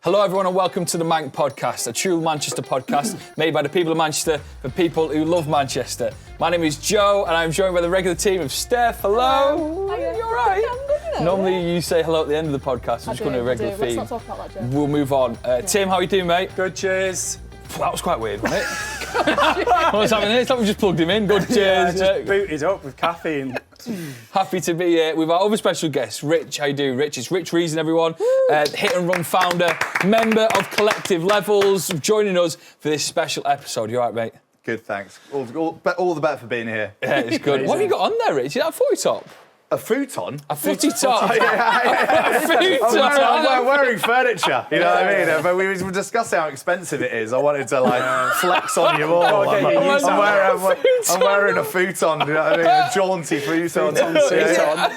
Hello everyone and welcome to the Manc podcast, a true Manchester podcast made by the people of Manchester for people who love Manchester. My name is Joe and I'm joined by the regular team of Steph. Hello. Hiya. You alright? Yeah, I'm good, you know. Normally you say hello at the end of the podcast, we're just going to a regular theme. Let's not talk about that, Joe. We'll move on. Tim, how are you doing, mate? Good, cheers. That was quite weird, wasn't it? What's happening here? It's like we just plugged him in. Good, cheers. Just booted up with caffeine. Happy to be here with our other special guest, Rich. How you doing, Rich? It's Rich Reason, everyone. Hit and Run founder, member of Collective Levels, joining us for this special episode. You all right, mate? Good, thanks. All the better for being here. Yeah, it's good. What have you got on there, Rich? Is that a footy top? A futon? A footy top? A footy I'm wearing furniture, you know what I mean? But we were discussing how expensive it is. I wanted to flex on you all. I'm wearing a futon, you know what I mean? A jaunty futon.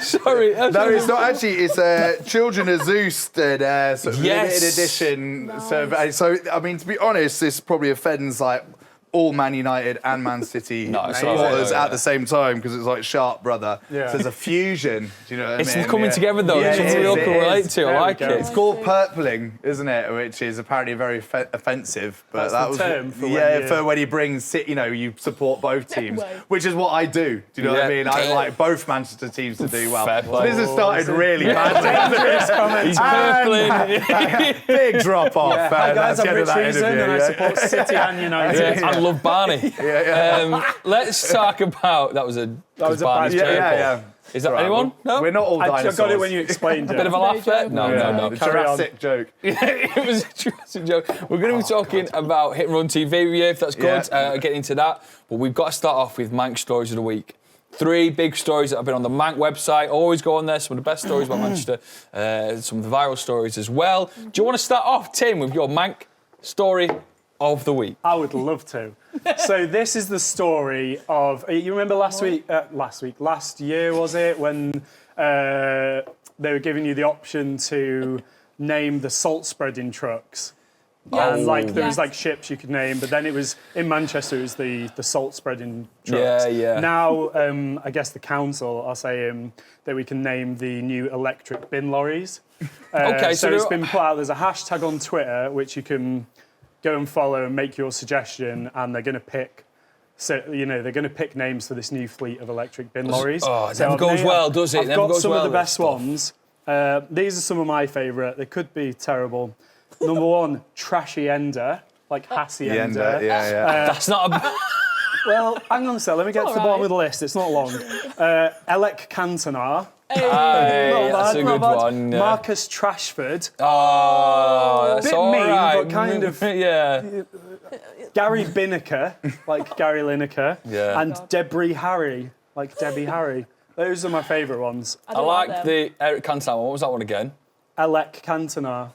Sorry. No, it's not actually. It's Children of Zeus sort of limited edition. Nice. So, I mean, to be honest, this probably offends like all Man United and Man City supporters at the same time because it's like Sharp Brother. Yeah. So there's a fusion. Do you know what I mean? It's coming together though. Yeah, it's something we all can relate to. I like it. It's called purpling, isn't it? Which is apparently very offensive. But That's the term for when you bring, you support both teams, which is what I do. Do you know what I mean? I like both Manchester teams to do well. So this has started really bad. He's purpling. Big drop off. Hi guys, I'm Rich Reason and I support City and United. I love Barney. Let's talk about that was a bad yeah. Is that anyone? No, we're not all dinosaurs. I got it when you explained it. A bit of a laugh there? No. Jurassic joke. It was a Jurassic joke. We're going to be talking about Hit and Run TV with you, if that's good. Get into that. But we've got to start off with Manc stories of the week. 3 big stories that have been on the Manc website. Always go on there. Some of the best stories about Manchester. Some of the viral stories as well. Do you want to start off, Tim, with your Manc story of the week? I would love to. So this is the story of, you remember last year was it, when they were giving you the option to name the salt spreading trucks? And there was like ships you could name, but then it was, in Manchester, it was the salt spreading trucks. Yeah. Now, I guess the council are saying that we can name the new electric bin lorries. So it's been put out, there's a hashtag on Twitter, which you can go and follow and make your suggestion, and they're going to pick. So they're going to pick names for this new fleet of electric bin lorries. Oh, it never goes well, does it? I've got some of the best ones. These are some of my favourite. They could be terrible. Number 1, Trashy Ender, like Hacienda. Yeah. That's not a... Well, hang on a sec. Let me get to the bottom of the list. It's not long. Elec Cantona. That's a good one. Yeah. Marcus Trashford. Oh, that's bit all mean, right. but kind of. Yeah. Gary Lineker, like Gary Lineker. Yeah. And Debris Harry, like Debbie Harry. Those are my favourite ones. I like the Eric Cantona one. What was that one again? Elec Cantona.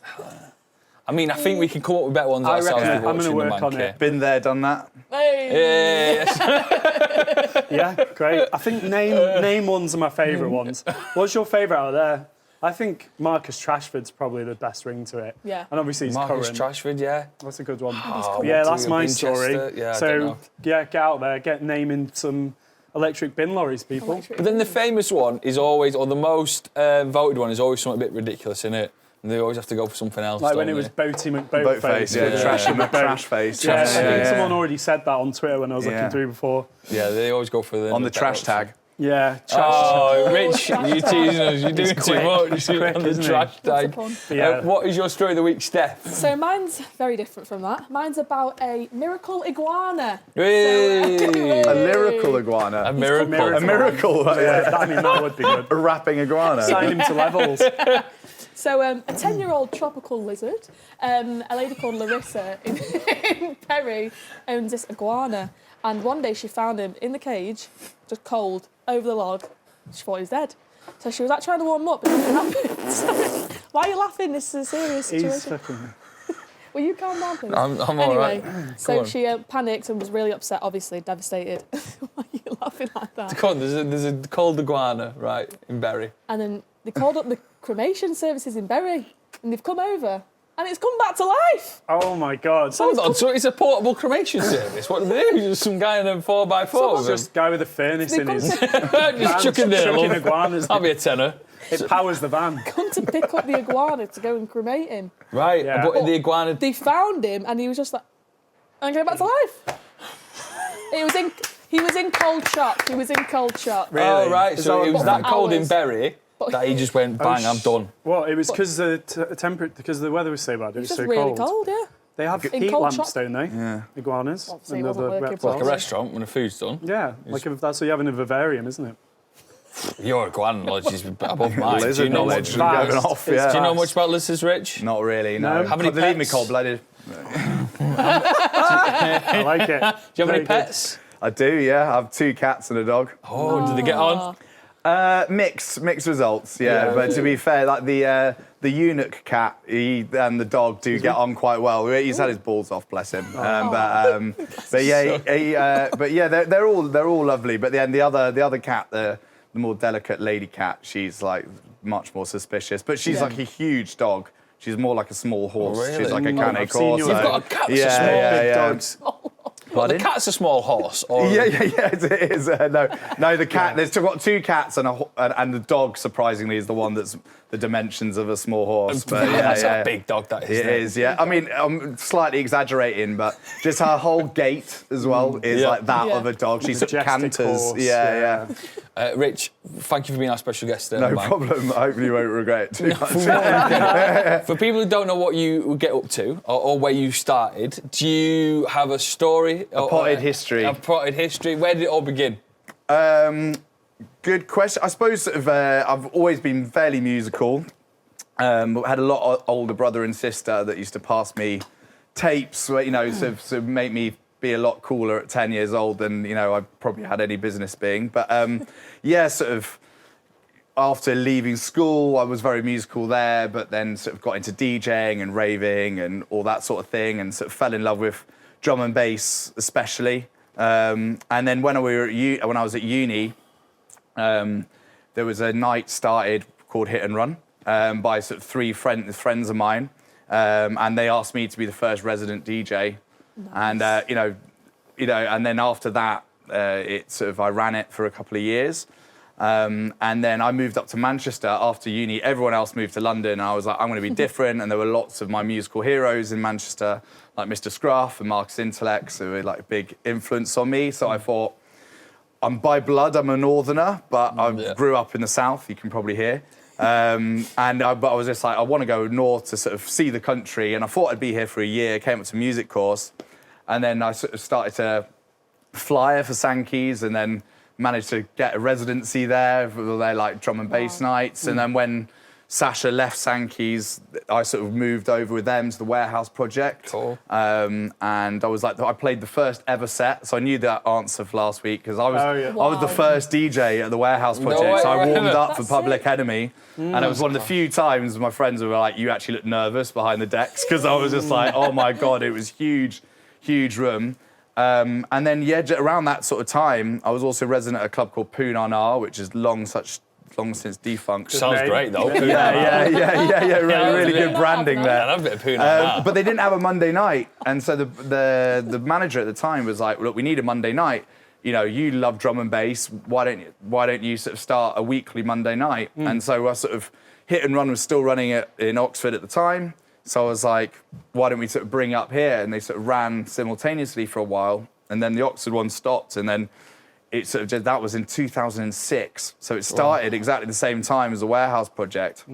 I mean, I think we can come up with better ones ourselves. I'm going to work on it. Been there, done that. Hey. Yeah, great. I think name ones are my favourite ones. What's your favourite out there? I think Marcus Trashford's probably the best ring to it. Yeah. And obviously he's Marcus current. Trashford, yeah. That's a good one. Yeah, that's my story. Yeah, so, get out there, get naming some electric bin lorries, people. But then the famous one is always, or the most voted one is always something a bit ridiculous, isn't it? And they always have to go for something else. Like when it was Boaty McBoatface. Trashy McTrashface. Yeah, I think someone already said that on Twitter when I was looking through before. Yeah, they always go for the... On the trash tag. Yeah, trash. Oh, Rich, you're teasing us. You're doing too much. Quick, on the trash tag. What is your story of the week, Steph? So mine's very different from that. Mine's about a miracle iguana. Hey. A lyrical iguana. A miracle. A miracle. That would be good. A rapping iguana. Sign him to Levels. So a 10-year-old tropical lizard, a lady called Larissa in Perry, owns this iguana. And one day she found him in the cage, just cold, over the log. She thought he was dead. So she was like trying to warm him up, but nothing happened. So, why are you laughing? This is a serious situation. Will you calm down, please? I'm anyway, all right. So she panicked and was really upset, obviously, devastated. Why are you laughing like that? Come on, there's a cold iguana, right, in Bury. And then they called up the cremation services in Bury, and they've come over. And it's come back to life. Oh my God! So it's a portable cremation service. What do they do? Just some guy in a 4x4. Just a guy with a furnace in his. Just chucking there. Iguanas. That'll be a tenner. It powers the van. Come to pick up the iguana to go and cremate him. Right, Yeah. but the iguana... They found him and he was just like, and came back to life. He was in cold shock. He was in cold shock. Really? Oh, right, Is so that it was what- that cold in hours. Bury that he just went, bang, I'm done. Well, it was because the weather was so bad. It was It's so just really cold, yeah. They have In heat cold lamps, shock. don't they? Yeah. Iguanas. Obviously, and it wasn't other working reptiles. Like a restaurant when the food's done. Yeah, like if that's what you have in a vivarium, isn't it? Your iguana knowledge is above mine. Do you Lizard know knowledge much, vast. going off, It's do you know yeah. much about lizards, Rich? Not really, no. No. How many They leave me pets? cold-blooded. I like it. Do you have Very any good. pets? I do, yeah. I have 2 cats and a dog. Oh, did they get on? Mixed results, yeah. Yeah. But to be fair, like the eunuch cat, he and the dog do get on quite well. He's had his balls off, bless him. But yeah, they're all lovely. But then the other cat, the more delicate lady cat, she's like much more suspicious. But she's like a huge dog. She's more like a small horse. Oh, really? She's like a I've canet seen corso. yours. You've got a cat that's yeah, a small yeah, Big yeah. dogs. Well, the Pardon? cat's a small horse. Or... Yeah, it is. No, the cat. There's got 2 cats and the dog. Surprisingly, is the one that's the dimensions of a small horse. But That's a big dog, that is. It isn't it? is, yeah. I mean, I'm slightly exaggerating, but just her whole gait as well is Yeah. like that Yeah. of a dog. She sort of Majestic canters. horse, Yeah. Rich, thank you for being our special guest today. No man. problem. Hopefully you won't regret it too much. For people who don't know what you get up to or where you started, do you have a story? A potted history. A potted history. Where did it all begin? Good question. I suppose sort of, I've always been fairly musical. Had a lot of older brother and sister that used to pass me tapes, where, sort of make me be a lot cooler at 10 years old than, I probably had any business being. But yeah, sort of after leaving school, I was very musical there, but then sort of got into DJing and raving and all that sort of thing, and sort of fell in love with drum and bass especially. And then when I was at uni, there was a night started called Hit and Run by sort of 3 friends of mine, and they asked me to be the first resident DJ. Nice. And and then after that, I ran it for a couple of years, and then I moved up to Manchester after uni. Everyone else moved to London, and I was like, I'm going to be different. And there were lots of my musical heroes in Manchester, like Mr. Scruff and Marcus Intellects, who were like a big influence on me. So I thought, by blood, I'm a northerner, but I grew up in the south. You can probably hear. But I was just like, I want to go north to sort of see the country. And I thought I'd be here for a year, came up to music course. And then I sort of started to flyer for Sankey's and then managed to get a residency there for their like drum and bass nights. And then when Sasha left Sankey's, I sort of moved over with them to the Warehouse Project. Cool. And I was like, I played the first ever set. So I knew that answer for last week because I was Wow. the first DJ at the Warehouse Project. way, So I warmed right. up for That's Public sick. Enemy. And it was one of the few times my friends were like, you actually look nervous behind the decks, because I was just like, oh my God, it was huge room. And then, around that sort of time, I was also resident at a club called Poonana, which is long since defunct. Sounds name. great, though. Yeah, really good branding I there. love a bit of Poonana. But they didn't have a Monday night, and so the manager at the time was like, "Look, we need a Monday night. You love drum and bass. Why don't you sort of start a weekly Monday night?" And so I sort of Hit and Run was still running it in Oxford at the time. So I was like, "Why don't we sort of bring it up here?" And they sort of ran simultaneously for a while, and then the Oxford one stopped, and then it sort of that was in 2006. So it started exactly the same time as the Warehouse Project.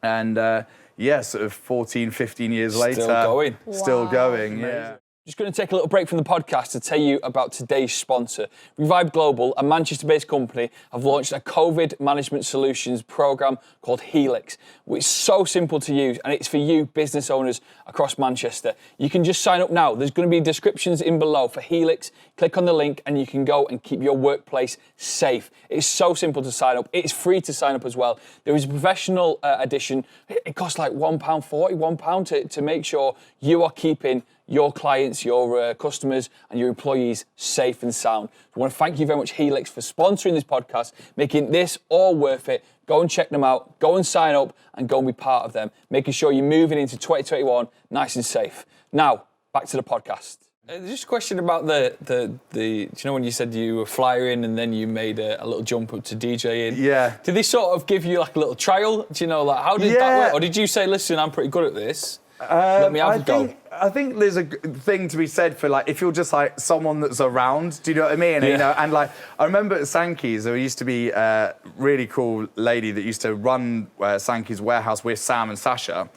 And sort of 14, 15 years later. going. Still Wow. going, yeah. Just going to take a little break from the podcast to tell you about today's sponsor. REVIV Global, a Manchester-based company, have launched a COVID management solutions program called HELIIX. It's so simple to use, and it's for you business owners across Manchester. You can just sign up now. There's going to be descriptions in below for HELIIX. Click on the link, and you can go and keep your workplace safe. It's so simple to sign up. It's free to sign up as well. There is a professional edition. It costs like £1.40, £1 to make sure you are keeping your clients, your customers, and your employees safe and sound. I want to thank you very much, HELIIX, for sponsoring this podcast, making this all worth it. Go and check them out, go and sign up, and go and be part of them, making sure you're moving into 2021 nice and safe. Now, back to the podcast. Just a question about do you know when you said you were flyering and then you made a little jump up to DJing? Yeah. Did they sort of give you like a little trial? Do you know, like, how did that work? Or did you say, listen, I'm pretty good at this, let me have a go? I think there's a thing to be said for, like, if you're just, like, someone that's around, do you know what I mean? Yeah. You know, and, like, I remember at Sankey's, there used to be a really cool lady that used to run Sankey's warehouse with Sam and Sasha,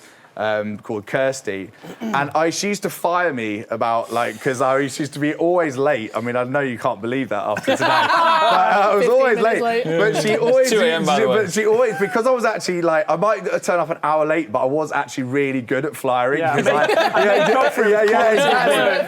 called Kirsty, and she used to fire me about, like, because I used to be always late. I mean, I know you can't believe that after today, but I was always late. But she always, 2 a.m. by the way. But she always, because I was actually, like, I might turn up an hour late, but I was actually really good at flying. Yeah, exactly.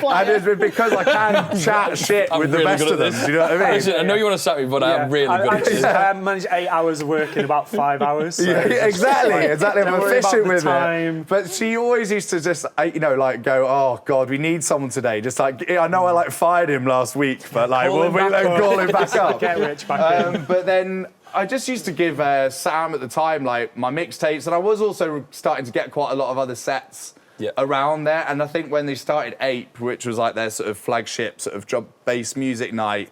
And it's because I can chat shit with the best of them. Do you know what I mean? Listen, I know you want to sack me, but I'm really good at this. I managed 8 hours of work in about 5 hours. So exactly. I'm efficient with time. it. But she always used to just, you know, like go, oh God, we need someone today. Just like, I know I like fired him last week, but like we'll call him back up. Get rich back in. But then I just used to give Sam at the time like my mixtapes, and I was also starting to get quite a lot of other sets. Yeah. Around there, and I think when they started Ape, which was like their sort of flagship sort of drum-based music night,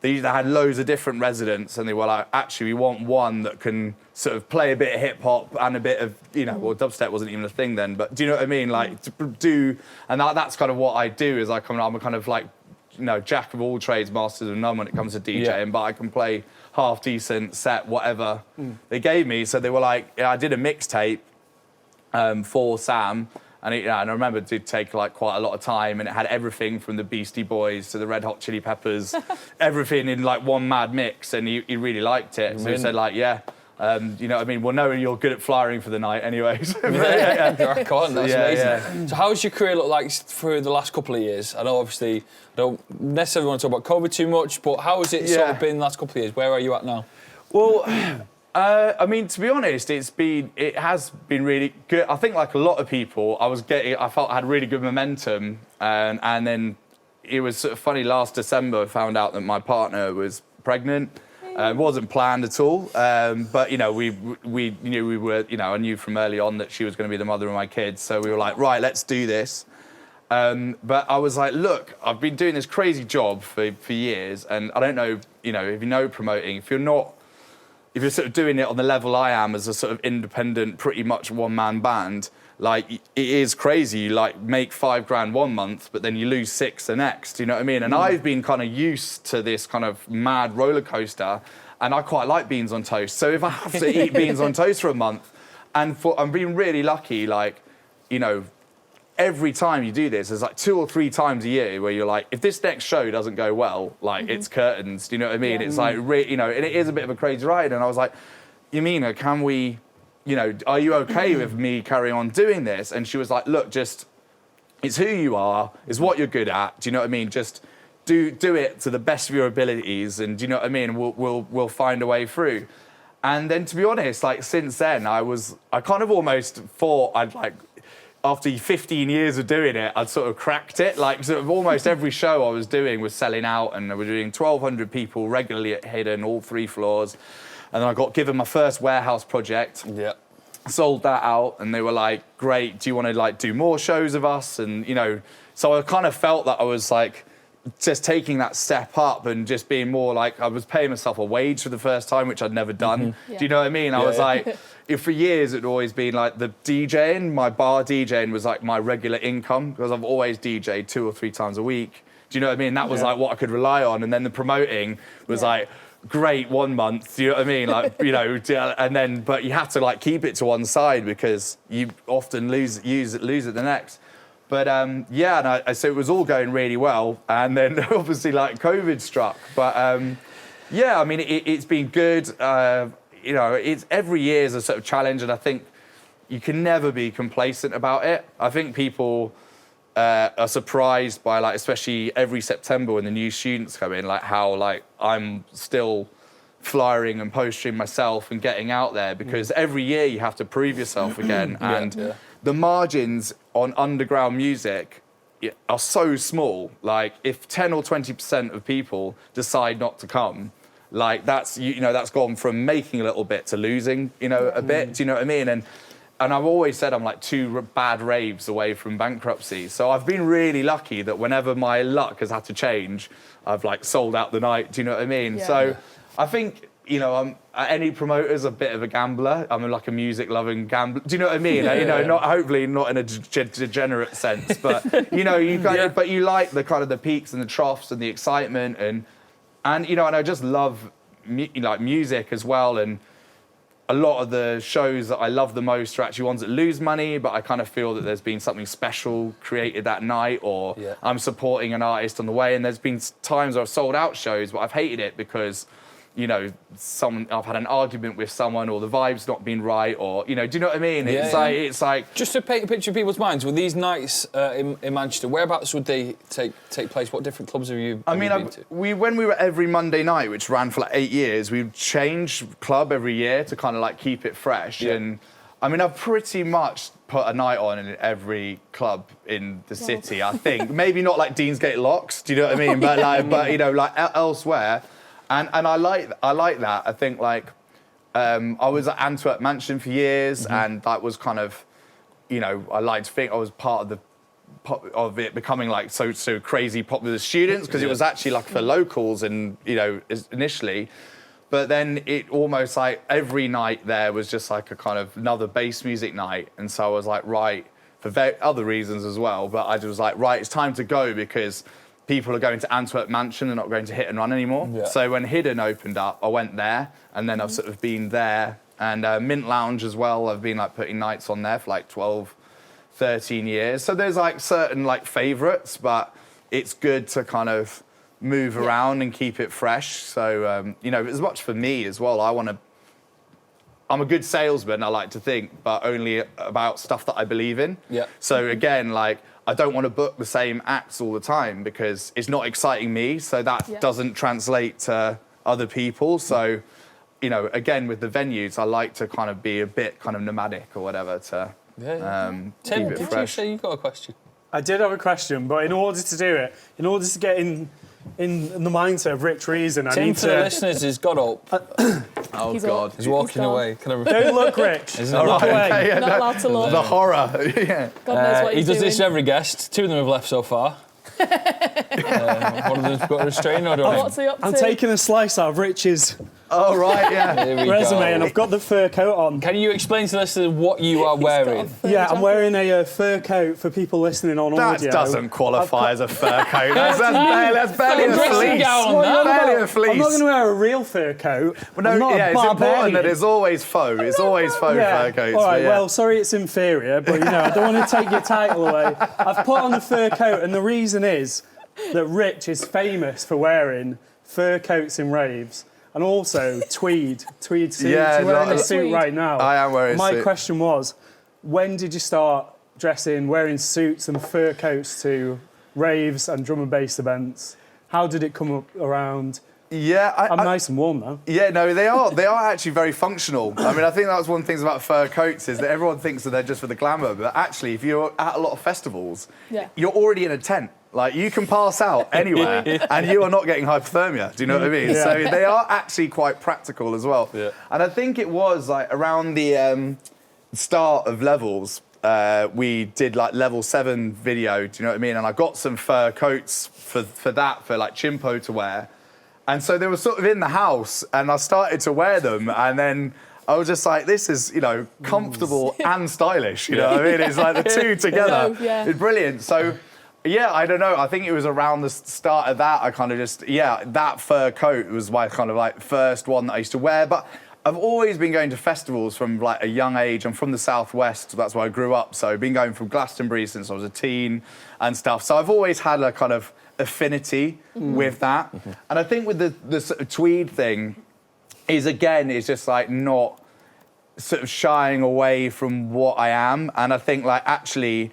they had loads of different residents, and they were like, actually, we want one that can sort of play a bit of hip hop and a bit of, you know, well, dubstep wasn't even a thing then, but do you know what I mean? Like to do, and that's kind of what I do is I'm a kind of like, you know, jack of all trades, masters of none when it comes to DJing, but I can play half decent set, whatever they gave me. So they were like, I did a mixtape for Sam. And I remember it did take like quite a lot of time, and it had everything from the Beastie Boys to the Red Hot Chili Peppers, everything in like one mad mix, and he really liked it. So he said like, you know what I mean? Well, knowing you're good at flying for the night anyways. Crack on, that's amazing. So how's your career look like through the last couple of years? I know obviously I don't necessarily want to talk about COVID too much, but how has it sort of been the last couple of years? Where are you at now? Well, I mean, to be honest, it has been really good. I think, like a lot of people, I felt I had really good momentum, and then it was sort of funny. Last December, I found out that my partner was pregnant. It wasn't planned at all, but you know, we knew we were. You know, I knew from early on that she was going to be the mother of my kids. So we were like, right, let's do this. But I was like, look, I've been doing this crazy job for years, and I don't know, you know, if you know promoting, if you're sort of doing it on the level I am as a sort of independent, pretty much one-man band, like, it is crazy. You, like, make $5,000 one month, but then you lose 6 the next, you know what I mean? And I've been kind of used to this kind of mad roller coaster, and I quite like beans on toast. So if I have to eat beans on toast for a month, and I'm being really lucky, like, you know, every time you do this, there's like 2 or 3 times a year where you're like, if this next show doesn't go well, like it's curtains, do you know what I mean? It's like, you know, and it is a bit of a crazy ride. And I was like, Yamina, can we, you know, are you okay with me carrying on doing this? And she was like, look, just, it's who you are, it's what you're good at, do you know what I mean? Just do it to the best of your abilities, and do you know what I mean? We'll find a way through. And then, to be honest, like since then, I kind of almost thought I'd like, after 15 years of doing it, I'd sort of cracked it. Like, sort of almost every show I was doing was selling out, and I was doing 1,200 people regularly at Hidden, all 3 floors. And then I got given my first warehouse project. Yeah. Sold that out, and they were like, great, do you want to like do more shows of us? And, you know, so I kind of felt that I was like, just taking that step up and just being more like, I was paying myself a wage for the first time, which I'd never done. Do you know what I mean? I was like, for years it'd always been like the DJing, my bar DJing was like my regular income, because I've always DJed 2 or 3 times a week. Do you know what I mean? That was like what I could rely on. And then the promoting was like, great 1 month, do you know what I mean? Like, you know, and then, but you have to like keep it to one side because you often lose it the next. But yeah, and so it was all going really well, and then obviously like COVID struck. But yeah, I mean it's been good. You know, it's every year is a sort of challenge, and I think you can never be complacent about it. I think people are surprised by like, especially every September when the new students come in, like how like I'm still flyering and postering myself and getting out there, because every year you have to prove yourself again, and the margins on underground music are so small. Like if 10 or 20% of people decide not to come, like that's, you know, that's gone from making a little bit to losing, you know, a bit. Do you know what I mean? and I've always said I'm like 2 bad raves away from bankruptcy. So I've been really lucky that whenever my luck has had to change, I've like sold out the night. Do you know what I mean? Yeah. So I think, you know, any promoter's a bit of a gambler. I'm like a music-loving gambler. Do you know what I mean? You know, hopefully not in a degenerate sense, but you know, you kind of, but you like the kind of the peaks and the troughs and the excitement and you know, and I just love like music as well. And a lot of the shows that I love the most are actually ones that lose money, but I kind of feel that there's been something special created that night, or I'm supporting an artist on the way. And there's been times where I've sold out shows, but I've hated it because, you know, I've had an argument with someone, or the vibe's not been right, or, you know, do you know what I mean? It's like just to paint a picture of people's minds. With these nights in Manchester, whereabouts would they take place? What different clubs have you? Been to? When we were every Monday night, which ran for like 8 years, we'd change club every year to kind of like keep it fresh. And I mean, I've pretty much put a night on in every club in the city. I think maybe not like Deansgate Locks. Do you know what I mean? But like, but you know, like elsewhere. And I like that. I think like I was at Antwerp Mansion for years, and that was kind of, you know, I like to think I was part of it becoming like so crazy popular with students, because it was actually like for locals and, you know, initially. But then it almost like every night there was just like a kind of another bass music night. And so I was like, right, for other reasons as well, but I was like, right, it's time to go, because people are going to Antwerp Mansion, they're not going to Hit and Run anymore. Yeah. So when Hidden opened up, I went there, and then I've sort of been there. And Mint Lounge as well, I've been like putting nights on there for like 12, 13 years. So there's like certain like favourites, but it's good to kind of move around and keep it fresh. So, you know, as much for me as well, I'm a good salesman, I like to think, but only about stuff that I believe in. Yeah. So again, like, I don't want to book the same acts all the time, because it's not exciting me, so that doesn't translate to other people. So, you know, again, with the venues, I like to kind of be a bit kind of nomadic or whatever to Tim, keep it did fresh. you say you got a question? I did have a question, but in order to do it, in order to get in the mindset of Rich Reason, I Tim, need for to... the listeners, has got up. Oh, He's God. He's walking away. Can I Don't look, Rich. Isn't it Look right? away. Okay, Not allowed to look. The horror. Yeah. God knows what he he's does doing. this to every guest. 2 of them have left so far. One of them's got a restraining order on him. What's he up to? I'm taking a slice out of Rich's Oh, right, yeah. Here we resume, go. and I've got the fur coat on. Can you explain to the listeners what you are wearing? Yeah, I'm wearing a fur coat for people listening on That audio. doesn't qualify as a fur coat. That's barely a Dressing fleece. gown on that. Barely a fleece. I'm not going to wear a real fur coat. Well, no, I'm not yeah, a it's important barbarian. that it's always faux. It's always faux fur coats. All right, but yeah. well, sorry it's inferior, but, you know, I don't want to take your title away. I've put on the fur coat, and the reason is that Rich is famous for wearing fur coats in raves. And also tweed suits. Yeah, You're wearing a tweed. suit right now. I am wearing a My suit. question was, when did you start wearing suits and fur coats to raves and drum and bass events? How did it come up around? Yeah, I'm nice and warm now. Yeah, no, they are actually very functional. I mean, I think that's one of the things about fur coats is that everyone thinks that they're just for the glamour, but actually, if you're at a lot of festivals, you're already in a tent. Like, you can pass out anywhere, and you are not getting hypothermia. Do you know what I mean? Yeah. So they are actually quite practical as well. Yeah. And I think it was like around the start of Levels, we did like Level 7 video. Do you know what I mean? And I got some fur coats for like Chimpo to wear. And so they were sort of in the house, and I started to wear them, and then I was just like, this is, you know, comfortable and stylish, you know what I mean? It's like the two together. It's brilliant. So, yeah, I don't know. I think it was around the start of that, I kind of just, that fur coat was my kind of like first one that I used to wear. But I've always been going to festivals from like a young age. I'm from the Southwest, so that's where I grew up. So I've been going from Glastonbury since I was a teen and stuff. So I've always had a kind of affinity with that. And I think with the sort of tweed thing is, again, it's just like not sort of shying away from what I am. And I think like actually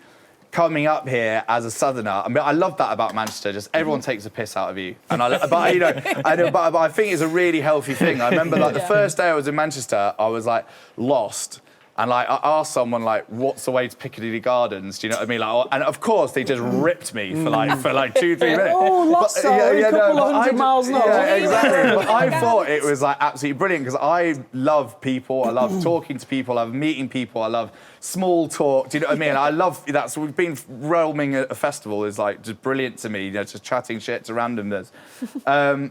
coming up here as a Southerner, I mean, I love that about Manchester. Just everyone takes a piss out of you, and but you know, but I think it's a really healthy thing. I remember like the first day I was in Manchester, I was like lost, And like I asked someone like, "What's the way to Piccadilly Gardens?" Do you know what I mean? Like, and of course they just ripped me for like 2-3 minutes. Oh, lost a couple of 100 miles an hour. Yeah, exactly. But I thought it was like absolutely brilliant because I love people. I love talking to people. I love meeting people. I love small talk. Do you know what I mean? I love that's we've been roaming at a festival is like just brilliant to me. You know, just chatting shit to randomness.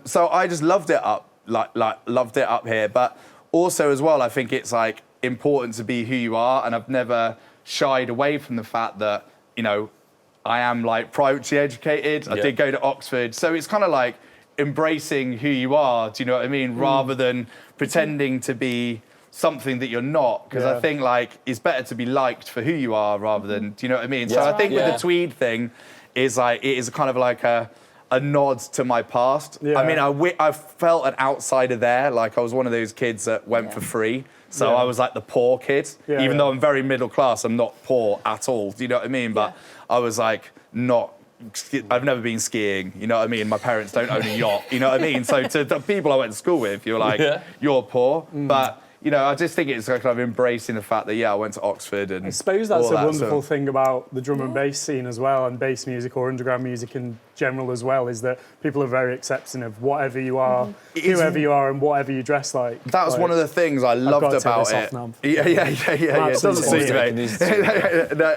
So I just loved it up loved it up here. But also as well, I think it's like important to be who you are, and I've never shied away from the fact that, you know, I am like privately educated. I did go to Oxford, so it's kind of like embracing who you are. Do you know what I mean? Rather than pretending to be something that you're not, because I think like it's better to be liked for who you are rather than. Do you know what I mean? So I think with the tweed thing, is like it is kind of like a nod to my past. Yeah. I mean, I felt an outsider there. Like I was one of those kids that went for free. So I was like the poor kid. Yeah, even though I'm very middle class, I'm not poor at all. Do you know what I mean? But I was like I've never been skiing. You know what I mean? My parents don't own a yacht. You know what I mean? So to the people I went to school with, you're like, you're poor. But you know, I just think it's kind of embracing the fact that, I went to Oxford and I suppose that's a wonderful thing about the drum and bass scene as well, and bass music or underground music in general as well, is that people are very accepting of whatever you are, whoever you are and whatever you dress like. That was one of the things I loved about it. Yeah. It doesn't suit you, mate.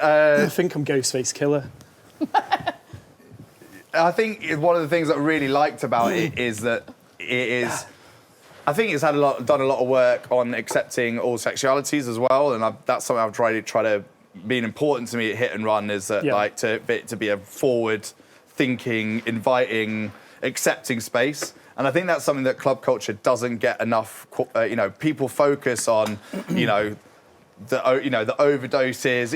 I think I'm Ghostface Killer. I think one of the things that I really liked about it is that it is... I think it's done a lot of work on accepting all sexualities as well, and that's something I've tried to being important to me at Hit and Run, is that like to be a forward-thinking, inviting, accepting space. And I think that's something that club culture doesn't get enough. You know, people focus on, the overdoses,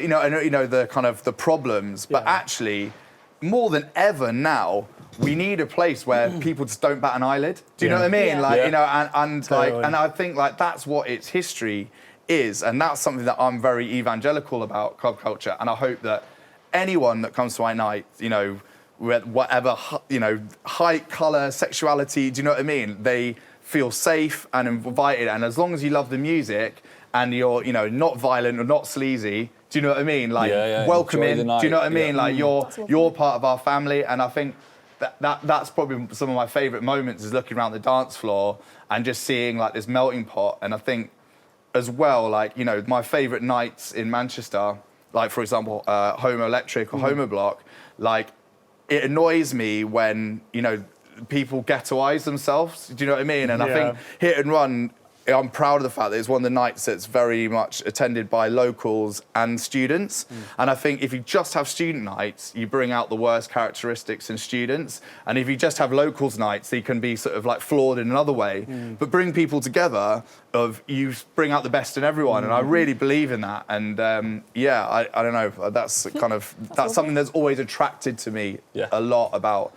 the kind of the problems, but actually, more than ever now, we need a place where people just don't bat an eyelid. Do you know what I mean? Like, totally. And I think like that's what its history is, and that's something that I'm very evangelical about club culture. And I hope that anyone that comes to my night, whatever, height, colour, sexuality, do you know what I mean? They feel safe and invited, and as long as you love the music and you're, not violent or not sleazy, do you know what I mean? Like, welcome in. Do you know what I mean? Like, you're part of our family, and I think that's probably some of my favourite moments, is looking around the dance floor and just seeing like this melting pot. And I think as well, like, my favourite nights in Manchester, like for example, Homo Electric or Homo Block, like it annoys me when, people ghettoise themselves. Do you know what I mean? And I think Hit and Run, I'm proud of the fact that it's one of the nights that's very much attended by locals and students. And I think if you just have student nights, you bring out the worst characteristics in students. And if you just have locals nights, they can be sort of like flawed in another way. But bring people together, you bring out the best in everyone. And I really believe in that. And I don't know, that's kind of, that's something that's always attracted to me a lot about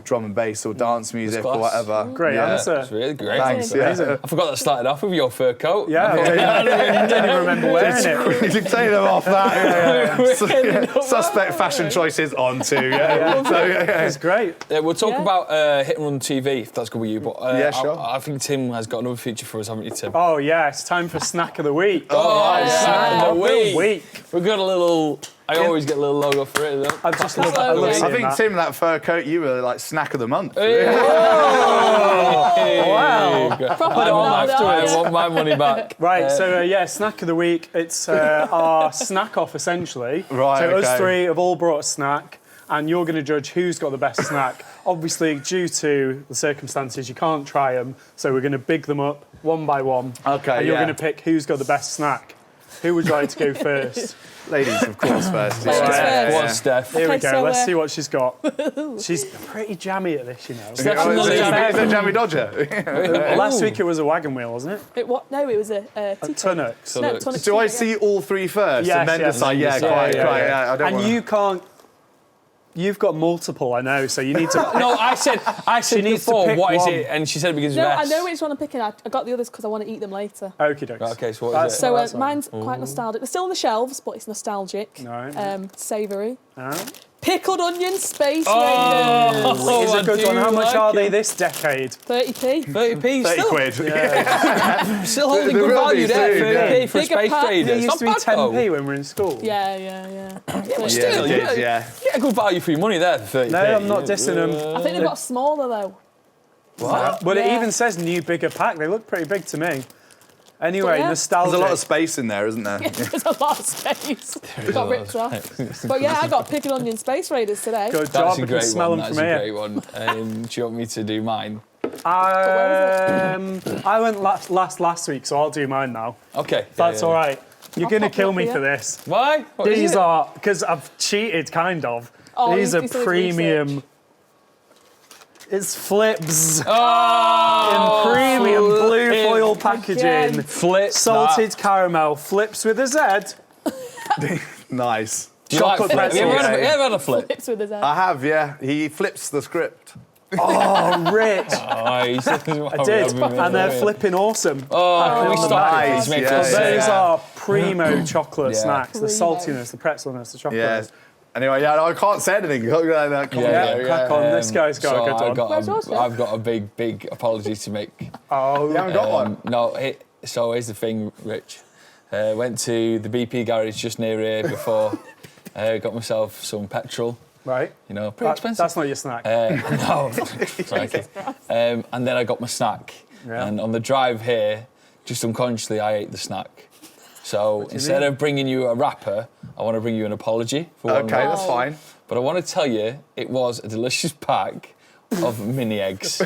drum and bass or dance music or whatever. Great answer. It's really great. Thanks. I forgot that started off with your fur coat. Yeah, I don't even remember wearing it. You can take them off that. Suspect fashion choices on too. It's great. We'll talk about Hit and Run TV, if that's good with you. But sure. I think Tim has got another feature for us, haven't you, Tim? Oh, yeah, it's time for Snack of the Week. Snack of the week. We've got a little... I always get a little logo for it, though. I've just loved that. I think, Tim, that fur coat, you were like snack of the month. Hey. Wow. I want my money back. Right, so snack of the week. It's our snack off, essentially. Right, so us three have all brought a snack, and you're going to judge who's got the best snack. Obviously, due to the circumstances, you can't try them, so we're going to big them up one by one. Okay, and you're going to pick who's got the best snack. Who would you like to go first? Ladies, of course, first. What's Steph? Here we go. Let's see what she's got. She's pretty jammy at this, Is it a jammy dodger? Last week it was a wagon wheel, wasn't it? No, it was a Tunnocks. No, Tunnocks. Do I see all three first and then decide? Quite. I don't and you can't. You've got multiple, I know, so you need to... No, I said before, what is it? And she said it begins with S. I know which one I'm picking. I got the others because I want to eat them later. Okie dokes. Okay, so what is it? So mine's quite nostalgic. They're still on the shelves, but it's nostalgic. No. Savoury. Pickled onion space Oh, It's a good I one. do How much like are they it. this decade? 30p. 30p 30 still. quid. Still holding They good will value be there. soon, 30p for a Bigger space pack. trader. It It's used to be not bad, 10p though. when we were in school. Yeah. Yeah, but Yeah, still, it you did, yeah. get a good value for your money there. 30p. No, I'm not dissing them. I think they've got smaller though. What? But it Yeah. even says new, bigger pack. They look pretty big to me. Anyway, Yeah. nostalgia. There's a lot of space in there, isn't there? There's a lot of space. Got ripped off. But yeah, I got pickled onion space raiders today. Good That's job. a I can great smell one. them That's from a here. great one. Do you want me to do mine? I went last week, so I'll do mine now. Okay. That's all right. You're I'll going to pop kill it me up for here. this. Why? What is These it? are, because I've cheated, kind of. Oh, These are he's done his premium. research. It's flips Oh, in premium blue flip. foil packaging. Again. Flip Salted caramel, flips with a Z. Nice. Do you like chocolate flip? Have you ever pretzels. had a- you ever had a flip? Lips with his head. I have, yeah. He flips the script. Oh, rich. Oh, he's I did, and they're flipping awesome. Oh, can we on the stop back. it? Please make Yeah, us yeah, Those yeah. are primo chocolate Yeah. snacks. The Primo. saltiness, the pretzelness, the chocolate. Yes. Anyway, yeah, I can't say anything. crack on. This guy's got a good one. Where's yours, Jeff? I've got a big apology to make. Oh, You haven't got one? No, so here's the thing, Rich. Went to the BP garage just near here before. Got myself some petrol. right. You know, pretty expensive. That's not your snack. No, sorry, kid. And then I got my snack. Yeah. And on the drive here, just unconsciously, I ate the snack. So instead of bringing you a wrapper, I want to bring you an apology for one. Okay, that's fine. But I want to tell you, it was a delicious pack of mini eggs,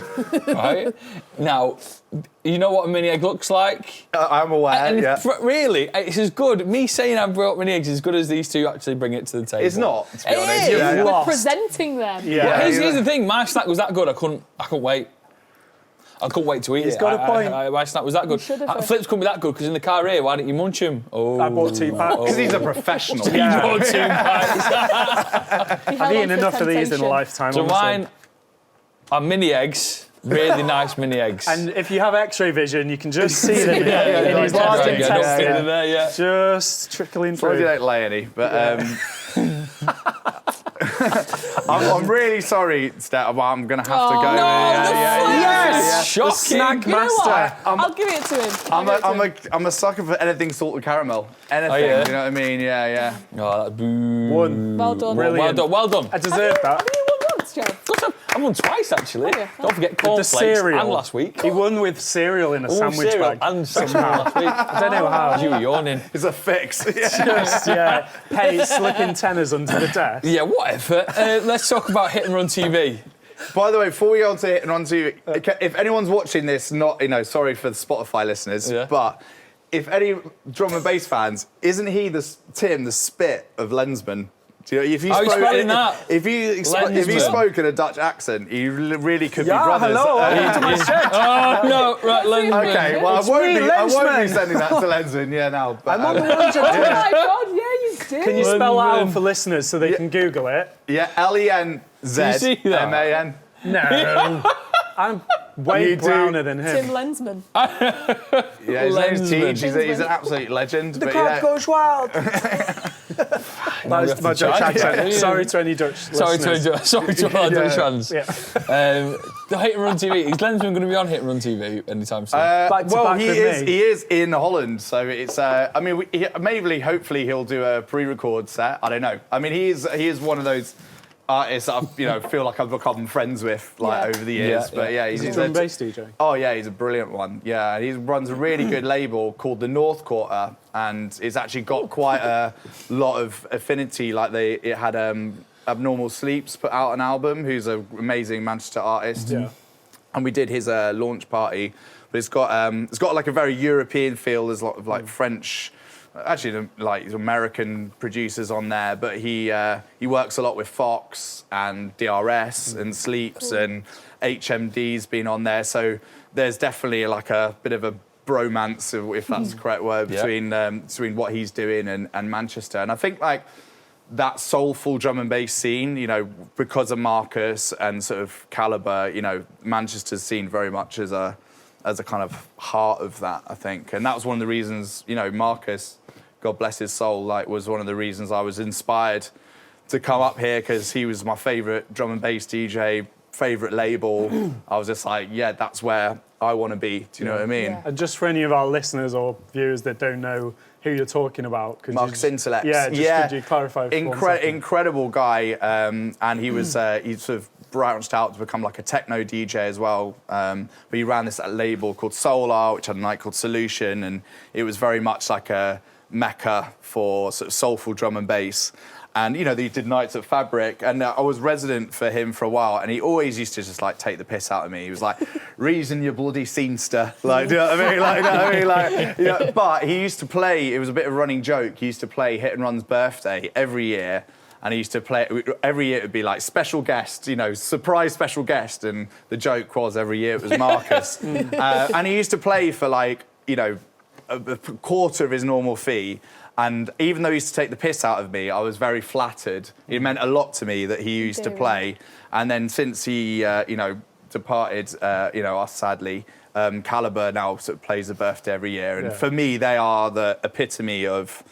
right? Now, you know what a mini egg looks like? I'm aware, And yeah. really, it's as good. Me saying I brought mini eggs is as good as these two actually bring it to the table. It's not, to be It honest. is. You've Yeah, yeah. We're lost. presenting them. Yeah. Well, here's the thing. My snack was that good. I couldn't wait. I couldn't wait to eat He's it. got a point. My snack was that good. should have. Flips couldn't be that good because in the car here, why didn't you munch them? Oh, I bought 2 packs. Because he's a professional. Yeah. bought 2 packs. He held I've on eaten to enough of these in a temptation. lifetime. So honestly. mine are mini eggs. Really nice mini eggs. And if you have X-ray vision, you can just see them in his Right, large right, yeah, intestine. there, yeah. Just trickling Sorry you through. don't lay any, but I'm really sorry, Stat. I'm going to have to go. no, the Yes! Shocking. The snack You know what? master. I'll give it to him. I'm a sucker for anything salted caramel. Anything, Oh, yeah? you know what I mean? Yeah, yeah. Oh, that boo. One. Well done. Brilliant. Well done. I deserve that. Have you won once, Joe? Of course, I've won twice actually. Oh, yeah. Don't forget The cornflakes cereal. and last week. He won with cereal in a sandwich cereal bag. and cereal last week. I don't know how. You were yawning. It's a fix. Just, yeah. Hey, slipping tenors under the desk. Yeah, whatever. Let's talk about Hit and Run TV. By the way, before we go on to Hit and Run TV, if anyone's watching this, not, sorry for the Spotify listeners, Yeah. but if any drum and bass fans, isn't he Tim, the spit of Lensman? Do you know, if you Oh, he's spelling that. If you Lensman. spoke in a Dutch accent, you really could Yeah, be brothers. hello, welcome to my shed. Oh no, right, London. Okay, well, It's I won't me, be Lensman. sending that to Lensman, yeah, now. But, I'm on the Oh my God, yeah, you did. Can you spell that London. out for listeners so they can Google it? yeah, LENZMAN. No. I'm way You do. browner than Tim him. Lensman. Yeah, his name's Lensman. Tej. He's an absolute legend. The but crowd yeah. goes wild. That's my Dutch accent. Sorry to any Dutch Sorry listeners. to all our Dutch fans. Yeah. The Hit and Run TV. Is Lensman going to be on Hit and Run TV anytime soon? Back to Well, back he with is. me. He is in Holland, so it's. I mean, maybe, hopefully, he'll do a pre-record set. I don't know. I mean, he is one of those artists that I feel like I've become friends with Yeah. over the years. Yeah, But yeah, he's Drum and bass DJ. Oh yeah, he's a brilliant one. Yeah, he runs a really good label called the North Quarter, and it's actually got quite a lot of affinity. Like it had Abnormal Sleeps put out an album, who's an amazing Manchester artist. Yeah. And we did his launch party, but it's got like a very European feel. There's a lot of like French, actually like American producers on there, but he works a lot with Fox and DRS and Sleeps and HMD's been on there. So there's definitely like a bit of a bromance, if that's the correct word, between what he's doing and Manchester. And I think like that soulful drum and bass scene, because of Marcus and sort of Calibre, Manchester's seen very much as a kind of heart of that, I think. And that was one of the reasons, Marcus, God bless his soul, was one of the reasons I was inspired to come up here because he was my favourite drum and bass DJ, favourite label. I was just like, yeah, that's where I want to be. Do you know what I mean? Yeah. And just for any of our listeners or viewers that don't know who you're talking about, could Marcus Intellect. Could you clarify? For 1 second? Incredible guy, and he was he sort of branched out to become like a techno DJ as well. But he ran this label called Solar, which had a night called Solution, and it was very much like a mecca for sort of soulful drum and bass. And, you know, they did nights at Fabric, and I was resident for him for a while, and he always used to just, like, take the piss out of me. He was like, reason you bloody scenester. Like, do you know what I mean? Like, you know what I mean? Like, you know, but he used to play, it was a bit of a running joke, he used to play Hit and Run's birthday every year, and he used to play, every year it would be, like, special guest, you know, surprise special guest, and the joke was every year it was Marcus. And he used to play for, like, you know, a quarter of his normal fee. And even though he used to take the piss out of me, I was very flattered. It meant a lot to me that he used to play. And then since he, you know, departed, you know, us sadly, Caliber now sort of plays a birthday every year. And for me, they are the epitome of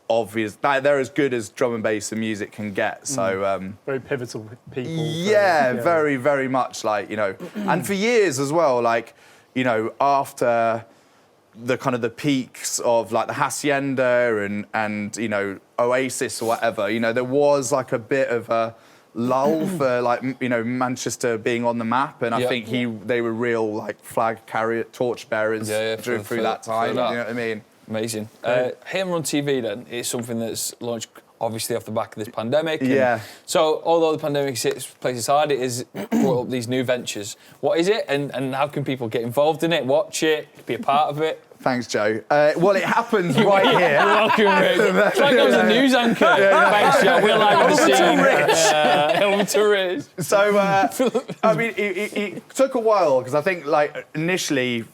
obvious. They're as good as drum and bass and music can get. So very pivotal people. Yeah, very, very much like, you know. And for years as well, like, you know, after the kind of the peaks of like the Hacienda and you know Oasis or whatever, you know, there was like a bit of a lull for like, you know, Manchester being on the map, and I think they were real like flag carrier, torch bearers through that time. You know what I mean? Amazing. Hit and Run TV then is something that's launched obviously off the back of this pandemic. So although the pandemic places hard, it has brought up these new ventures. What is it, and how can people get involved in it, watch it, be a part of it? Thanks, Joe. Well, it happens right here. You're welcome, Rick. It's like I was a news anchor. Thanks, Joe. We're live on the scene. Over to Rich. So, I mean, it took a while, because I think, like, initially,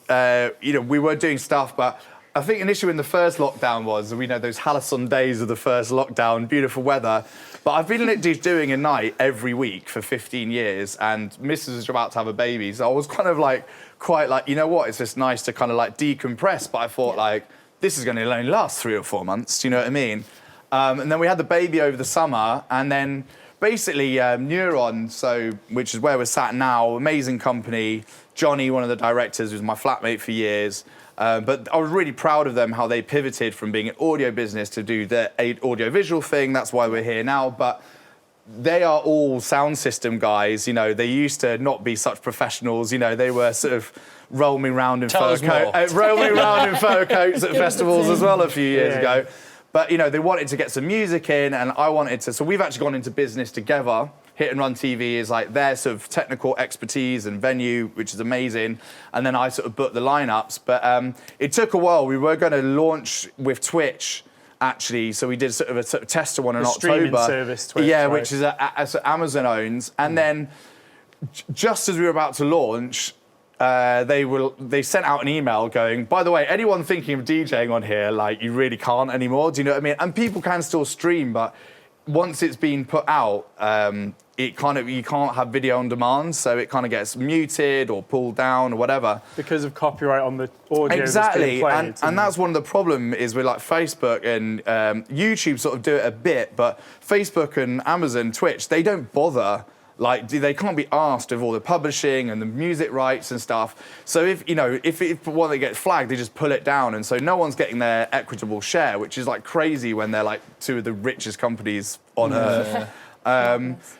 you know, we were doing stuff, but I think initially when the first lockdown was, we know those halcyon days of the first lockdown, beautiful weather. But I've been doing a night every week for 15 years, and Mrs. is about to have a baby, so I was kind of like, quite like, you know what, it's just nice to kind of like decompress. But I thought like, this is going to only last 3 or 4 months, do you know what I mean? And then we had the baby over the summer, and then basically Neuron, so which is where we're sat now, amazing company. Johnny, one of the directors, was my flatmate for years. But I was really proud of them, how they pivoted from being an audio business to do the audio-visual thing. That's why we're here now. But they are all sound system guys. You know, they used to not be such professionals. You know, they were sort of roaming around in fur coats at festivals as well a few years ago. But, you know, they wanted to get some music in, and I wanted to. So we've actually gone into business together. Hit and Run TV is like their sort of technical expertise and venue, which is amazing. And then I sort of booked the lineups. But it took a while. We were going to launch with Twitch, actually. So we did sort of a tester one in October. Streaming service, Twitch, yeah, which is Amazon owns. And then just as we were about to launch, they sent out an email going, by the way, anyone thinking of DJing on here, like, you really can't anymore. Do you know what I mean? And people can still stream, but once it's been put out, you can't have video on demand, so it kind of gets muted or pulled down or whatever. Because of copyright on the audio exactly, that's being played. And that's one of the problem is with like Facebook and YouTube sort of do it a bit, but Facebook and Amazon, Twitch, they don't bother. Like, they can't be asked of all the publishing and the music rights and stuff. So if one that gets flagged, they just pull it down, and so no one's getting their equitable share, which is like crazy when they're like two of the richest companies on earth.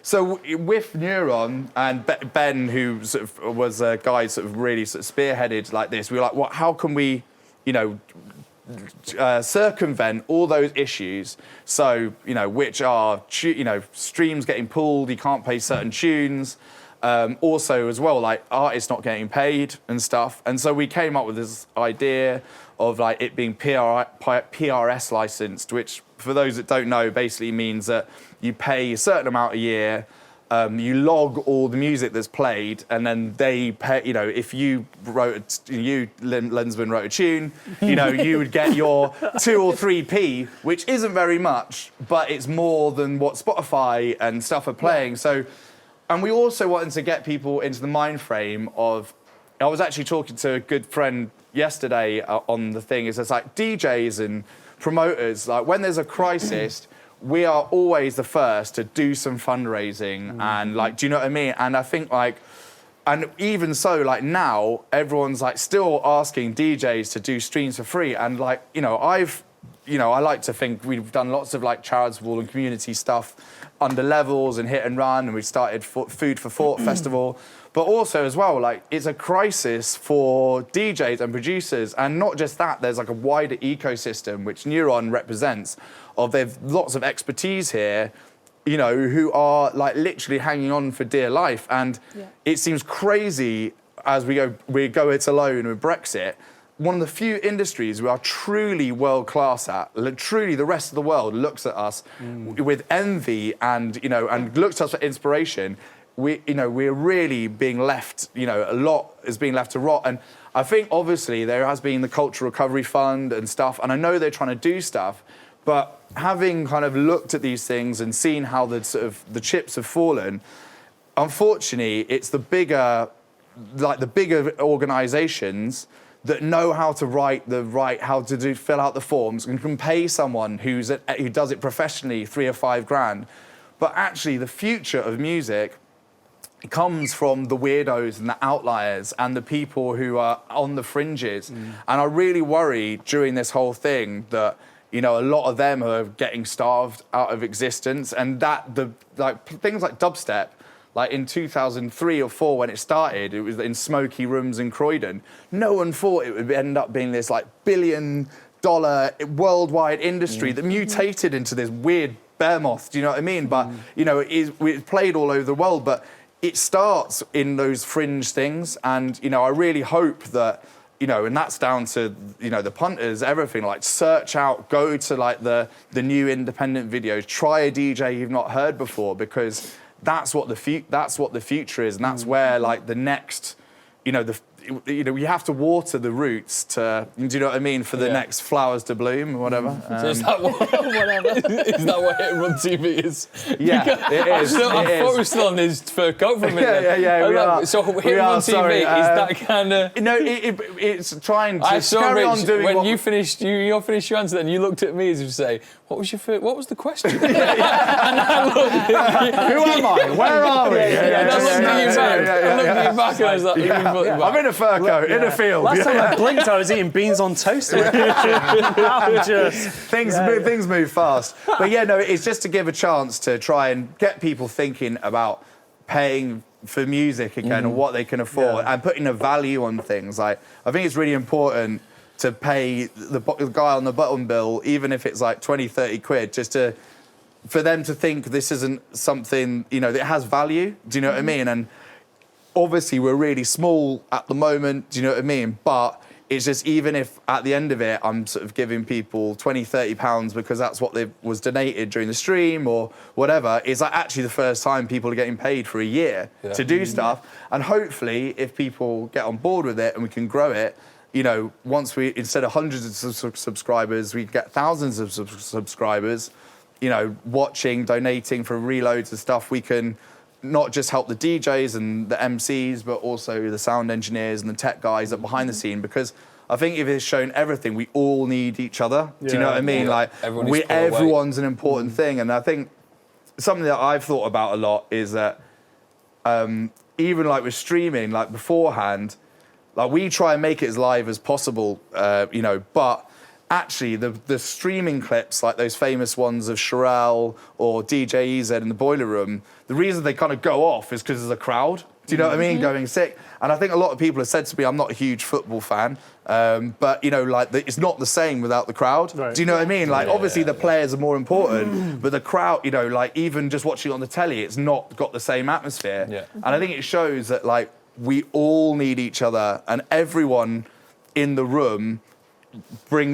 So with Neuron and Ben, who sort of was a guy sort of really sort of spearheaded like this, we were like, how can we, you know, circumvent all those issues, so which are streams getting pulled, you can't play certain tunes, also as well like artists not getting paid and stuff. And so we came up with this idea of like it being PRS licensed, which for those that don't know basically means that you pay a certain amount a year. You log all the music that's played, and then they pay. If you Lensman wrote a tune, you would get your 2 or 3p, which isn't very much, but it's more than what Spotify and stuff are playing. So, and we also wanted to get people into the mind frame of. I was actually talking to a good friend yesterday on the thing. It's like DJs and promoters. Like when there's a crisis. we are always the first to do some fundraising and like, do you know what I mean? And I think like, and even so, like now, everyone's like still asking DJs to do streams for free. And like, you know, I like to think we've done lots of like charitable and community stuff under LEVELZ and Hit and Run, and we've started Food for Thought Festival. But also as well, like it's a crisis for DJs and producers. And not just that, there's like a wider ecosystem, which Neuron represents, of there's lots of expertise here, you know, who are like literally hanging on for dear life. And it seems crazy as we go it alone with Brexit. One of the few industries we are truly world-class at, truly the rest of the world looks at us with envy and, you know, and looks at us for inspiration. We're really being left, you know, a lot is being left to rot. And I think obviously there has been the Cultural Recovery Fund and stuff, and I know they're trying to do stuff, but having kind of looked at these things and seen how the sort of the chips have fallen, unfortunately, it's the bigger organisations that know how to fill out the forms and can pay someone who does it professionally $3 or $5 grand. But actually, the future of music comes from the weirdos and the outliers and the people who are on the fringes. And I really worry during this whole thing that, you know, a lot of them are getting starved out of existence, and that things like dubstep, like in 2003 or 4 when it started, it was in smoky rooms in Croydon. No one thought it would end up being this like billion-dollar worldwide industry that mutated into this weird behemoth. Do you know what I mean? But you know, it's played all over the world. But it starts in those fringe things, and you know, I really hope that, you know, and that's down to, you know, the punters, everything, like search out, go to like the new independent videos, try a DJ you've not heard before, because that's what the future is, and that's where like the next, you know, you have to water the roots to, do you know what I mean, for the next flowers to bloom or whatever. So is that what, is that what Hit and Run TV is? Yeah, it is. I thought we were still on this fur coat for a minute. Yeah, we are. So Hit and Run TV, is that kind of... No, it's trying to carry on doing when you finished your answer, then you looked at me as if to say, what was the question? And I looked at you. Who am I? Where are we? I looked at you back and I was like, I'm in a fur coat, in a field. Last time I blinked, I was eating beans on toast. Things move fast. But yeah, no, it's just to give a chance to try and get people thinking about paying for music again and what they can afford and putting a value on things. Like, I think it's really important to pay the guy on the button bill, even if it's like 20, 30 quid, just for them to think this isn't something, you know, that has value. Do you know what I mean? And obviously we're really small at the moment, do you know what I mean? But it's just, even if at the end of it, I'm sort of giving people 20, 30 pounds because that's what was donated during the stream or whatever, it's like actually the first time people are getting paid for a year to do stuff. And hopefully if people get on board with it and we can grow it, you know, once instead of hundreds of subscribers, we get thousands of subscribers, you know, watching, donating for reloads and stuff, we can not just help the DJs and the MCs, but also the sound engineers and the tech guys that behind the scene, because I think if it's shown everything, we all need each other. Do you know what I mean? Like, everyone's an important thing. And I think something that I've thought about a lot is that even like with streaming, like beforehand, like we try and make it as live as possible, you know, but actually the streaming clips, like those famous ones of Sherelle or DJ EZ in the Boiler Room, the reason they kind of go off is because there's a crowd. Do you know what I mean? Going sick. And I think a lot of people have said to me, I'm not a huge football fan, but, you know, like, it's not the same without the crowd. Right. Do you know what I mean? Like, obviously the players are more important, but the crowd, you know, like, even just watching on the telly, it's not got the same atmosphere. Yeah. And I think it shows that, like, we all need each other, and everyone in the room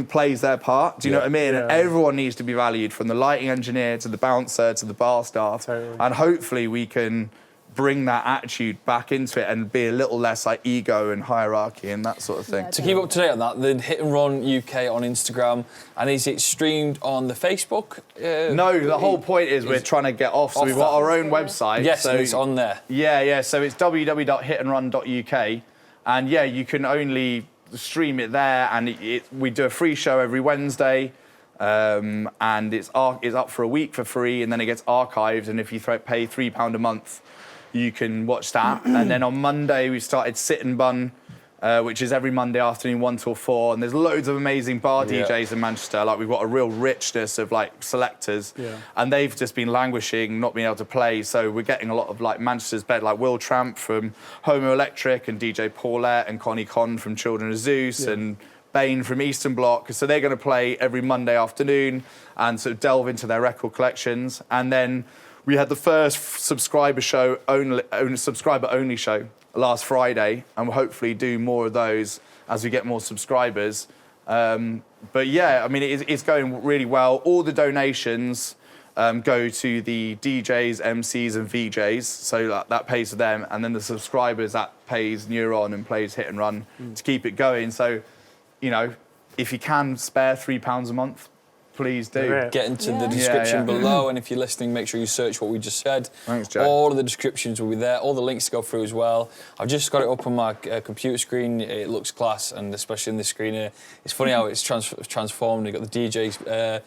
plays their part. Do you know what I mean? And everyone needs to be valued, from the lighting engineer to the bouncer to the bar staff. Totally. And hopefully we can bring that attitude back into it and be a little less like ego and hierarchy and that sort of thing. To keep up to date on that, the Hit and Run UK on Instagram, and is it streamed on the Facebook? No, the whole point is we're trying to get off, so we've got our own website. Yes, so it's on there. Yeah, so it's www.hitandrun.uk, and you can only stream it there, and we do a free show every Wednesday. and it's up for a week for free, and then it gets archived. And if you pay £3 a month, you can watch that. And then on Monday we started Sit and Bun, which is every Monday afternoon 1 till 4. And there's loads of amazing bar DJs in Manchester. Like we've got a real richness of like selectors, and they've just been languishing, not being able to play. So we're getting a lot of like Manchester's bed, like Will Tramp from Homo Electric, and DJ Paulette, and Connie Con from Children of Zeus, and Bane from Eastern Bloc. So they're going to play every Monday afternoon and sort of delve into their record collections. And then we had the first subscriber only show last Friday, and we'll hopefully do more of those as we get more subscribers. But yeah, I mean, it's going really well. All the donations go to the DJs, MCs, and VJs, so that pays for them, and then the subscribers, that pays Neuron and plays Hit and Run to keep it going. So, you know, if you can spare £3 a month, please do. Get into the description below, and if you're listening, make sure you search what we just said. Thanks, Joe. All of the descriptions will be there, all the links to go through as well. I've just got it up on my computer screen. It looks class, and especially in this screen here. It's funny how it's transformed. You've got the DJs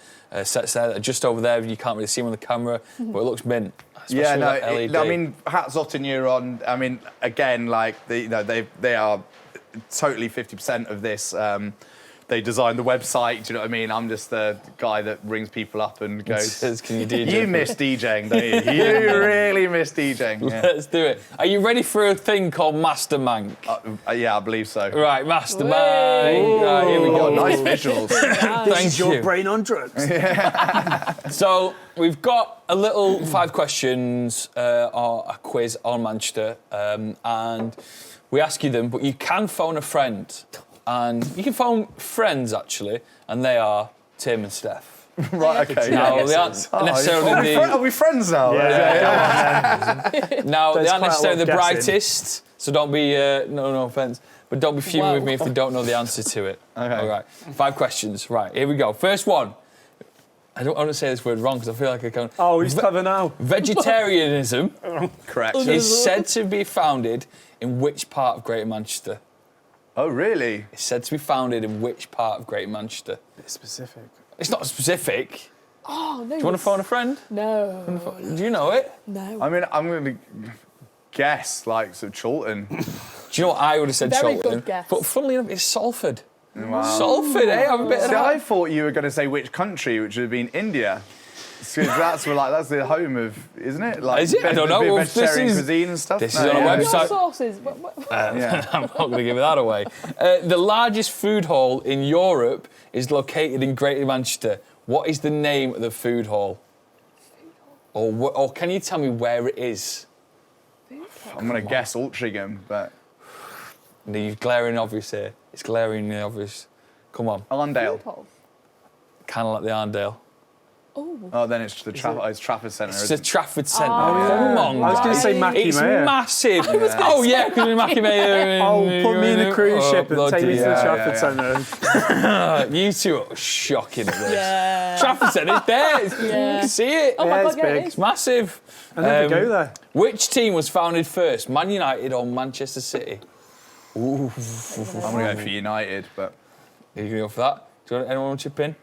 sets there that are just over there. You can't really see them on the camera, but it looks mint. Yeah, no, LED. I mean, hats off to Neuron. I mean, again, like, they are totally 50% of this. They designed the website, do you know what I mean? I'm just the guy that rings people up and goes, Can you DJ? You miss DJing, don't you? You really miss DJing. Yeah. Let's do it. Are you ready for a thing called Master Manc? Yeah, I believe so. Right, Master Manc. Right, here we go. Nice visuals. Thank you. Your brain on drugs. So we've got a little 5 questions or a quiz on Manchester, and we ask you them, but you can phone a friend. And you can phone friends, actually, and they are Tim and Steph. Right, okay. Now, they aren't necessarily Are we friends now? Now, they aren't necessarily the guessing. brightest, so don't be, no offence, but don't be fuming with me if they don't know the answer to it. Okay. All right, 5 questions. Right, here we go. First one. I don't want to say this word wrong because I feel like I can't. Oh, he's clever now. Vegetarianism Correct. is said to be founded in which part of Greater Manchester? Oh, really? It's said to be founded in which part of Greater Manchester? It's specific. It's not specific. Oh, no. Do you want to phone a friend? No. Do you know it? No. I mean, I'm going to guess, like, sort of Chorlton. Do you know what I would have said? Very Chorlton? good guess. But funnily enough, it's Salford. Wow. Salford, eh? Have a bit of See, I that. thought you were going to say which country, which would have been India. Because that's the home of, isn't it? Like, Is it? I don't know. Well, vegetarian this is- cuisine and stuff. this is on a Your website. sources. Yeah. I'm not going to give that away. The largest food hall in Europe is located in Greater Manchester. What is the name of the food hall? Or can you tell me where it is? I'm going to guess Altrincham, but No, you're glaring obvious here. It's glaringly obvious. Come on. Arndale. Kind of like the Arndale. Oh, then it's Trafford Centre. It's the Trafford Centre. Oh, Come on, I was going to say Mackie It's Mayer. massive. Oh, yeah, because we're Mackie Mayer. Oh, put me in a cruise ship and take me to the yeah, Trafford yeah. Centre. You two are shocking at this. Yeah. Trafford Centre, it's there. You can see it. Oh my Yeah, God, it's yeah, big. it is. It's massive. I never go there. Which team was founded first, Man United or Manchester City? Ooh. I'm going to go for United, but Are you going to go for that? Anyone want to chip in?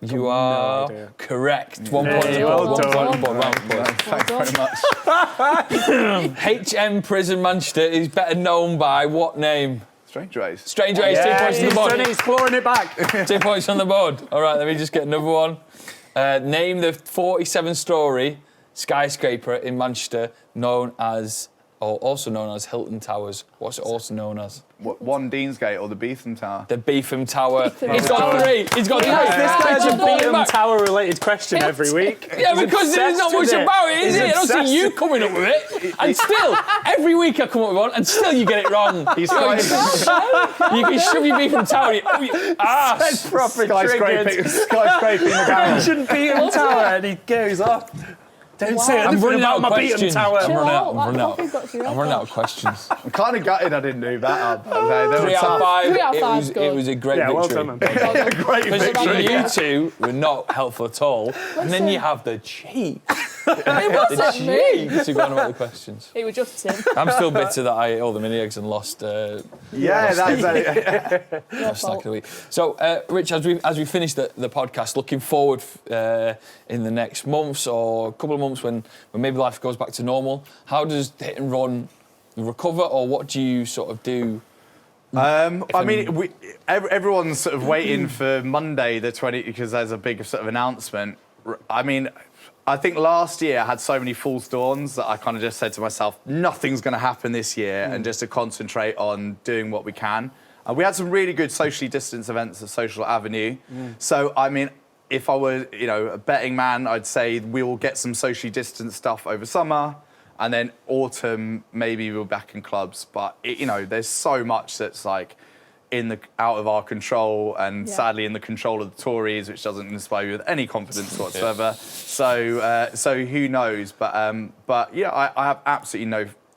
You are idea. correct. 1 point. Hey, well One done. point. thanks very much. HM Prison Manchester is better known by what name? Strange race. Strange Race, 2 points on the board. He's clawing it back. 2 points on the board. All right, let me just get another one. Name the 47-storey skyscraper in Manchester also known as Hilton Towers. What's it also known as? One Deansgate or the Beetham Tower? The Beetham Tower. He's got 3. He's got 3. This guy's a Beetham Beetham Tower related question every week. Yeah, because there's not much about it, is it? I don't see you coming up with it. And still, every week I come up with one, and still you get it wrong. He's You can shove your Beetham Tower in your ass. Proper skyscraping the garage. Mention Beetham Tower and he goes off. Don't say I'm anything running out about of my Beetham questions. Tower. I'm running out. Chill I'm running out. out. Coffee's got to your I'm head running out off. of questions. I'm kind of gutted I didn't do that. They 3 were out of tough. 5. 3 out of 5 's It good. was a great Yeah, well victory. done, man. Great Because victory. you two were not helpful at all. And then you have the cheek It wasn't me. It's you going about the questions. It was just Tim. I'm still bitter that I ate all the mini eggs and lost. Yeah, that's Your Snack fault. of the week. So, Rich, as we finish the podcast, looking forward in the next months or a couple of months when maybe life goes back to normal, how does hit and run recover, or what do you sort of do? I mean, everyone's sort of waiting for Monday the 20th because there's a big sort of announcement. I mean, I think last year I had so many false dawns that I kind of just said to myself, nothing's going to happen this year, and just to concentrate on doing what we can. We had some really good socially distanced events at Social Avenue. So, I mean, if I were, a betting man, I'd say we will get some socially distanced stuff over summer. And then autumn, maybe we're back in clubs. But, there's so much that's like out of our control and sadly in the control of the Tories, which doesn't inspire you with any confidence whatsoever. So who knows? But yeah, I have absolutely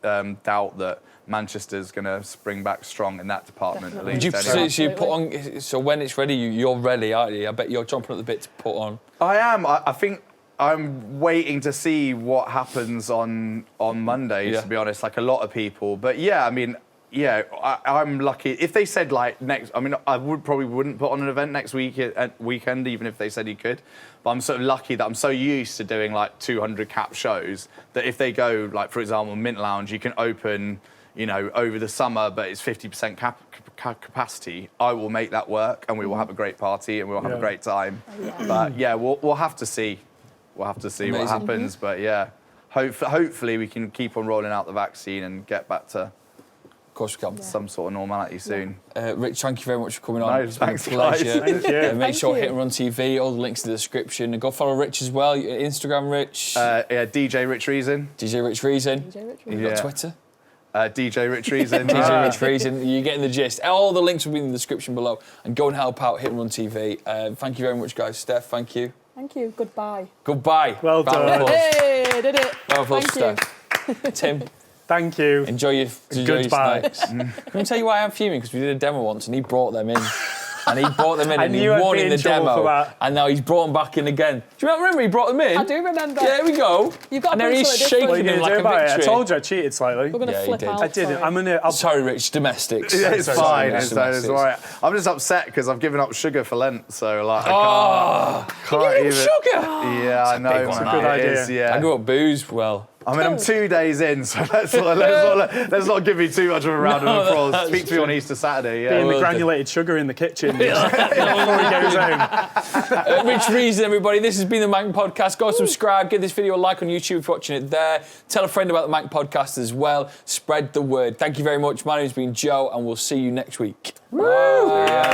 no doubt that Manchester's going to spring back strong in that department. At least, So when it's ready, you're ready, aren't you? I bet you're chomping at the bit to put on. I am. I think I'm waiting to see what happens on Monday, to be honest, like a lot of people. But yeah, I mean, I'm lucky. If they said like next, I mean, I wouldn't put on an event next weekend, even if they said you could. But I'm sort of lucky that I'm so used to doing like 200 cap shows that if they go, like for example, Mint Lounge, you can open, over the summer, but it's 50% capacity. I will make that work, and we will have a great party, and we'll have a great time. But yeah, we'll have to see. We'll have to see what happens, but yeah, hopefully we can keep on rolling out the vaccine and get back to some sort of normality soon. Rich, thank you very much for coming on. No, thanks, guys. Thank you. Make sure Hit and Run TV, all the links in the description, and go follow Rich as well. Instagram, Rich. DJ Rich Reason. DJ Rich Reason. DJ Rich You got Twitter? DJ Rich Reason. DJ Rich Reason. You're getting the gist. All the links will be in the description below, and go and help out Hit and Run TV. Thank you very much, guys. Steph, thank you. Thank you. Goodbye. Goodbye. Well done. Hey, did it. Round of applause, Thank Steph. Tim, Thank you. enjoy your Goodbye. snacks. Can I tell you why I'm fuming? Because we did a demo once, and he brought them in. And he brought them in, and he knew I'd won be in in the trouble demo. for that. And now he's brought them back in again. Do you remember he brought them in? I do remember. Yeah, there we go. You've got and to now do he's something shaking What are you them going to like do a about it? victory. I told you I cheated slightly. We're going to Yeah, he flip did. out. I didn't. sorry. Sorry, Rich, domestics. It's fine. It's Domestics. all right. I'm just upset because I've given up sugar for Lent, so like Oh, I can't even. sugar. Yeah, I know. big one, man. that. It Good is, idea. yeah. I grew up booze. Well, I mean, I'm 2 days in, so let's not give me too much of a round of applause. Speak to me on Easter Saturday. Yeah. Being the well granulated sugar in the kitchen before he goes home. Rich Reason, everybody. This has been the Manc Podcast. Go subscribe, give this video a like on YouTube if you're watching it there. Tell a friend about the Manc Podcast as well. Spread the word. Thank you very much. My name's been Joe, and we'll see you next week. Bye.